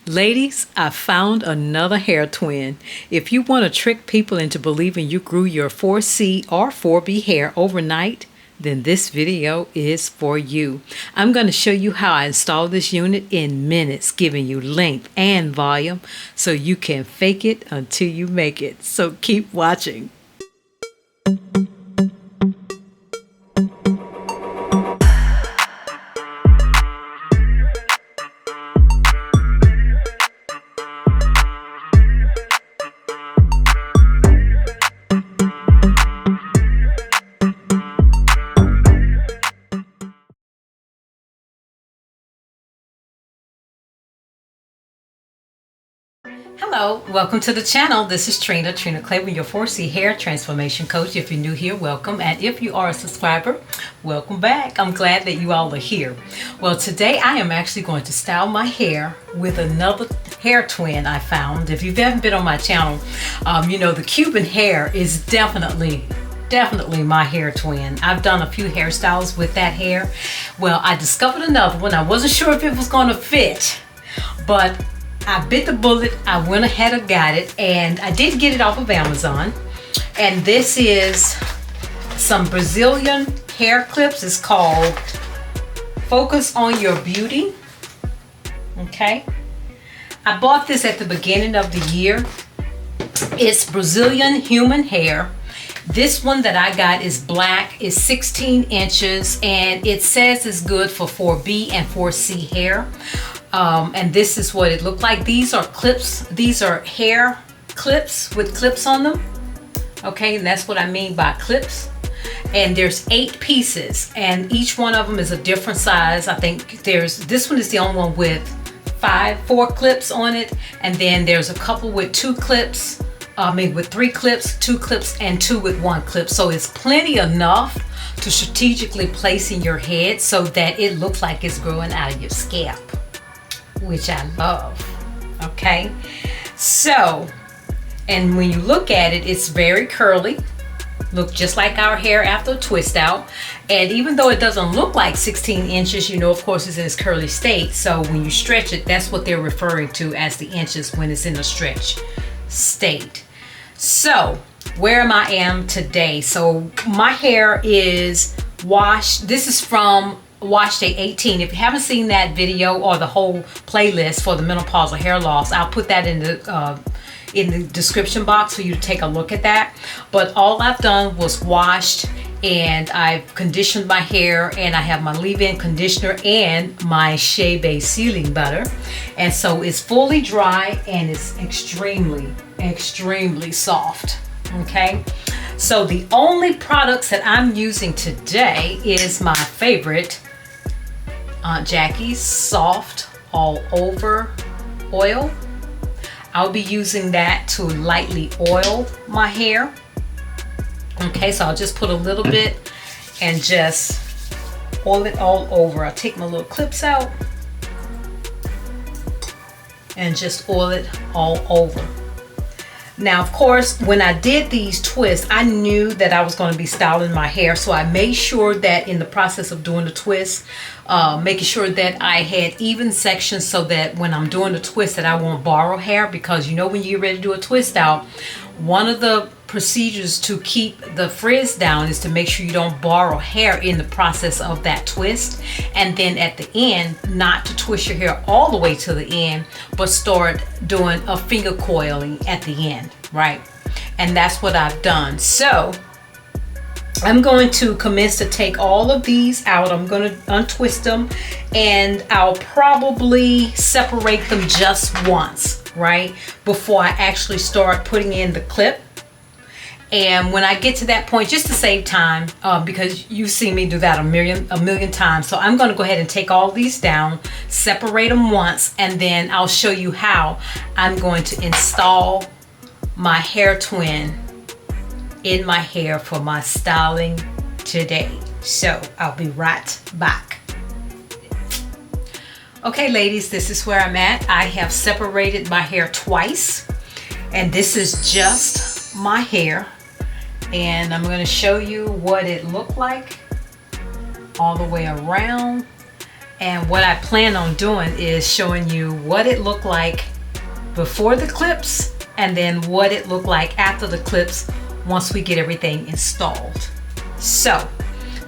Ladies, I found another hair twin. If you want to trick people into believing you grew your 4C or 4B hair overnight, then this video is for you. I'm going to show you how I installed this unit in minutes, giving you length and volume so you can fake it until you make it. So keep watching. Hello, welcome to the channel. This is Trina Claiborne, your 4C hair transformation coach. If you're new here, welcome. And if you are a subscriber, welcome back. I'm glad that you all are here. Well, today I am actually going to style my hair with another hair twin I found. If you haven't been on my channel, you know the Cuban hair is definitely my hair twin. I've done a few hairstyles with that hair. Well, I discovered another one. I wasn't sure if it was going to fit, but I bit the bullet. I went ahead and got it, and I did get it off of Amazon. And this is some Brazilian hair clips. It's called Focus on Your Beauty. Okay, I bought this at the beginning of the year. It's Brazilian human hair. This one that I got is black, is 16 inches, and it says it's good for 4B and 4C hair. And this is what it looked like. These are clips. These are hair clips with clips on them. Okay, and that's what I mean by clips. And there's 8 pieces, and each one of them is a different size. I think this one is the only one with 4 clips on it, and then there's a couple with 2 clips. With 3 clips, 2 clips, and 2 with 1 clip. So it's plenty enough to strategically place in your head so that it looks like it's growing out of your scalp, which I love. Okay, so, and when you look at it, it's very curly. Look just like our hair after a twist out. And even though it doesn't look like 16 inches, you know, of course, it's in its curly state. So when you stretch it, that's what they're referring to as the inches when it's in a stretch state. So where I am today. So my hair is washed. This is from Wash Day 18. If you haven't seen that video or the whole playlist for the menopausal hair loss, I'll put that in the description box for you to take a look at that. But all I've done was washed, and I've conditioned my hair, and I have my leave-in conditioner and my shea base sealing butter. And so it's fully dry, and it's extremely soft. Okay, so the only products that I'm using today is my favorite Aunt Jackie's Soft All Over oil. I'll be using that to lightly oil my hair. Okay, so I'll just put a little bit and just oil it all over. I'll take my little clips out and just oil it all over. Now, of course, when I did these twists, I knew that I was going to be styling my hair, so I made sure that in the process of doing the twist, making sure that I had even sections so that when I'm doing the twist that I won't borrow hair, because you know when you get ready to do a twist out, one of the procedures to keep the frizz down is to make sure you don't borrow hair in the process of that twist. And then at the end, not to twist your hair all the way to the end, but start doing a finger coiling at the end, right? And that's what I've done. So I'm going to commence to take all of these out. I'm going to untwist them, and I'll probably separate them just once, right, before I actually start putting in the clip. And when I get to that point, just to save time, because you've seen me do that a million times, so I'm going to go ahead and take all these down, separate them once, and then I'll show you how I'm going to install my hair twin in my hair for my styling today. So I'll be right back. Okay, ladies, this is where I'm at. I have separated my hair twice, and this is just my hair. And I'm going to show you what it looked like all the way around. And what I plan on doing is showing you what it looked like before the clips and then what it looked like after the clips once we get everything installed. So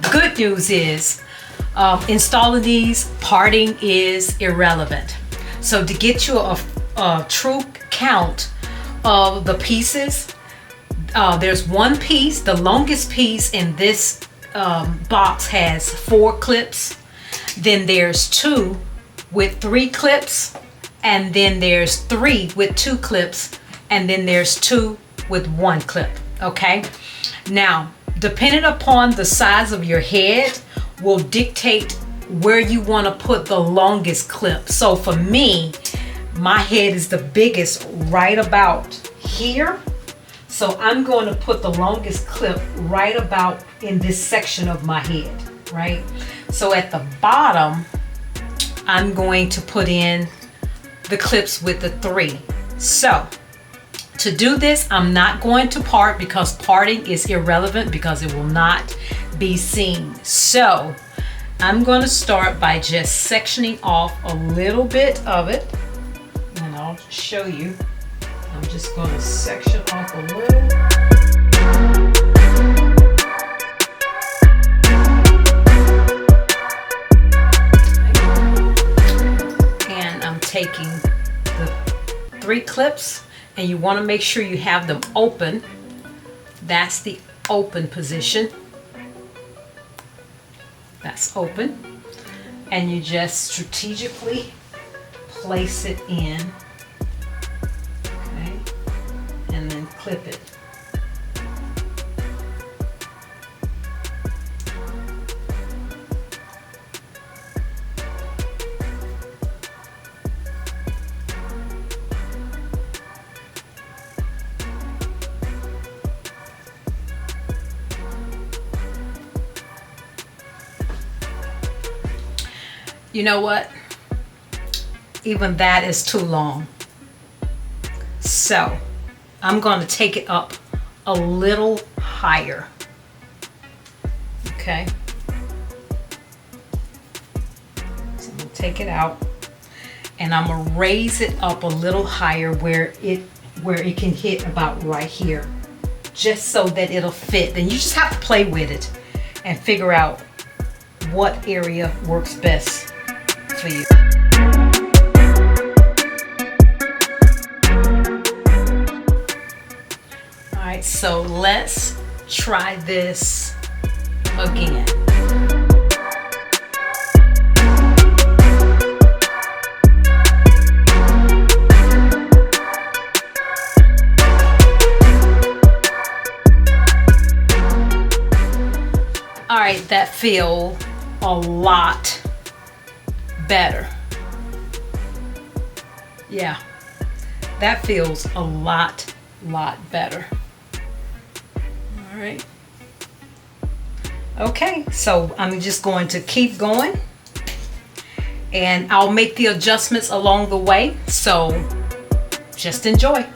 the good news is installing these, parting is irrelevant. So to get you a true count of the pieces, there's one piece, the longest piece in this box has 4 clips. Then there's 2 with 3 clips, and then there's 3 with 2 clips, and then there's 2 with 1 clip. Okay, now depending upon the size of your head will dictate where you want to put the longest clip. So for me, my head is the biggest right about here, so I'm going to put the longest clip right about in this section of my head, right? So at the bottom, I'm going to put in the clips with the 3. So to do this, I'm not going to part because parting is irrelevant because it will not be seen. So I'm going to start by just sectioning off a little bit of it, and I'll show you. I'm just going to section off a little. And I'm taking the 3 clips, and you want to make sure you have them open. That's the open position. That's open. And you just strategically place it in. Okay. And then clip it. You know what? Even that is too long. So I'm going to take it up a little higher. Okay. So I'm going to take it out and I'm going to raise it up a little higher where it can hit about right here, just so that it'll fit. Then you just have to play with it and figure out what area works best for you. All right, so let's try this again. All right, that feels a lot better. Yeah, that feels a lot better. All right. Okay, so I'm just going to keep going and I'll make the adjustments along the way, so just enjoy.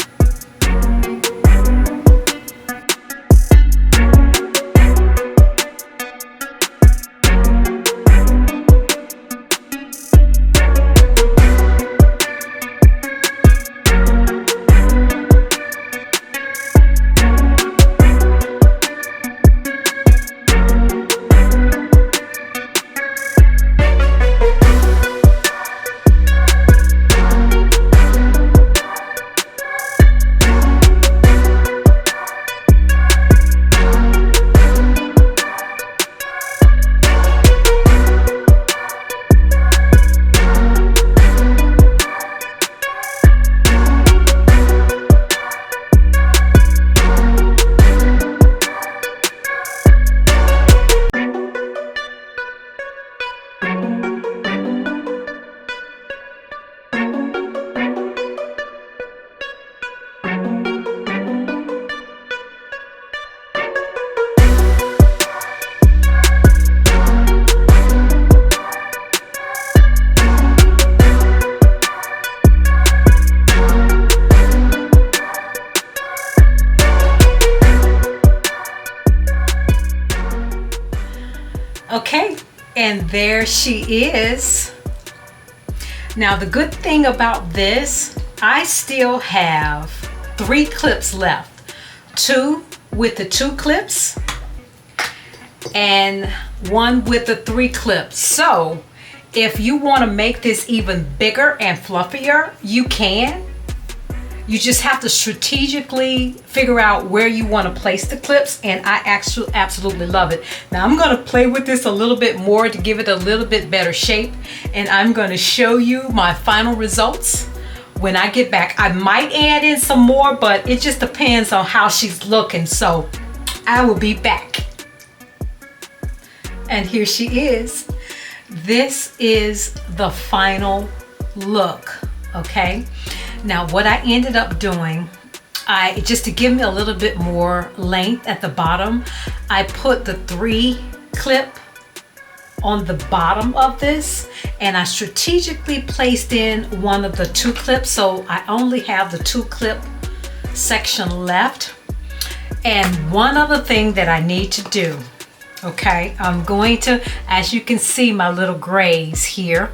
Okay, And there she is. Now the good thing about this, I still have 3 clips left. 2 with the 2 clips and 1 with the 3 clips. So if you want to make this even bigger and fluffier, you can. You just have to strategically figure out where you want to place the clips, and I actually absolutely love it. Now I'm going to play with this a little bit more to give it a little bit better shape, and I'm going to show you my final results when I get back. I might add in some more, but it just depends on how she's looking, so I will be back. And here she is. This is the final look, okay? Now what I ended up doing, just to give me a little bit more length at the bottom, I put the 3 clip on the bottom of this, and I strategically placed in one of the 2 clips, so I only have the 2 clip section left. And one other thing that I need to do, okay, I'm going to, as you can see, my little grays here,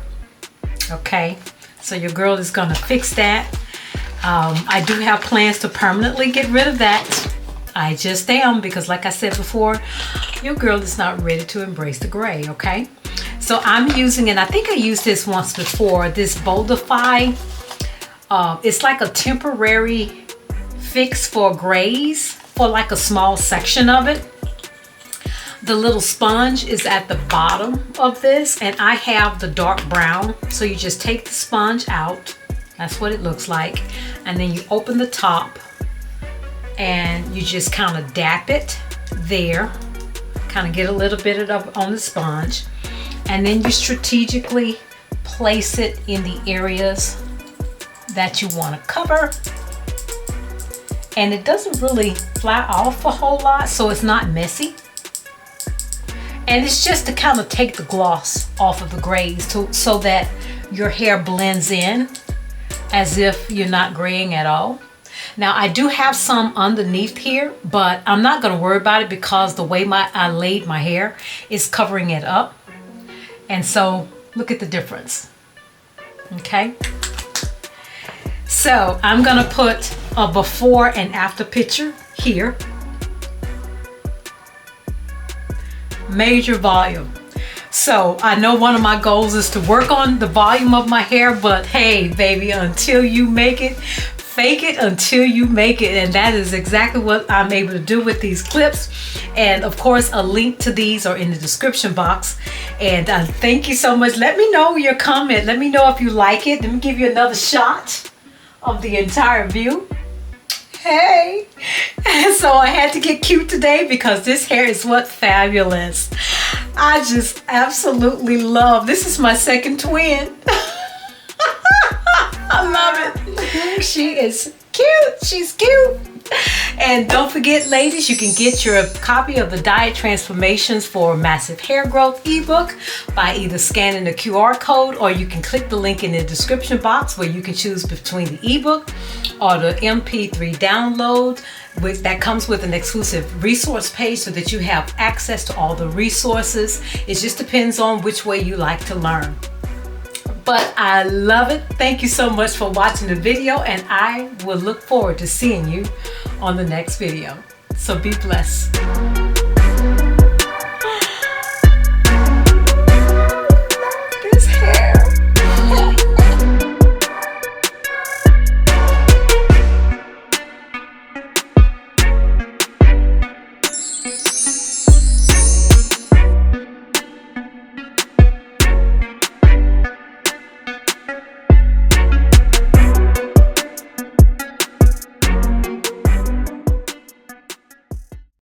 okay, so your girl is gonna fix that. I do have plans to permanently get rid of that. I just am, because like I said before, your girl is not ready to embrace the gray, okay? So I'm using, and I think I used this once before, this Boldify. It's like a temporary fix for grays, for like a small section of it. The little sponge is at the bottom of this, and I have the dark brown. So you just take the sponge out. That's what it looks like. And then you open the top and you just kind of dap it there. Kind of get a little bit of on the sponge. And then you strategically place it in the areas that you want to cover. And it doesn't really fly off a whole lot, so it's not messy. And it's just to kind of take the gloss off of the grays so that your hair blends in as if you're not graying at all. Now I do have some underneath here, but I'm not going to worry about it because the way I laid my hair is covering it up. And so look at the difference. Okay. So I'm going to put a before and after picture here. Major volume. So I know one of my goals is to work on the volume of my hair, but hey baby, until you make it, fake it until you make it. And that is exactly what I'm able to do with these clips. And of course a link to these are in the description box. And thank you so much. Let me know your comment. Let me know if you like it. Let me give you another shot of the entire view. Hey, and so I had to get cute today because this hair is what fabulous. I just absolutely love. This is my second twin. I love it. She is cute. She's cute. And don't forget, ladies, you can get your copy of the Diet Transformations for Massive Hair Growth ebook by either scanning the QR code, or you can click the link in the description box where you can choose between the ebook or the MP3 download, that comes with an exclusive resource page so that you have access to all the resources. It just depends on which way you like to learn. But I love it. Thank you so much for watching the video, and I will look forward to seeing you on the next video. So be blessed.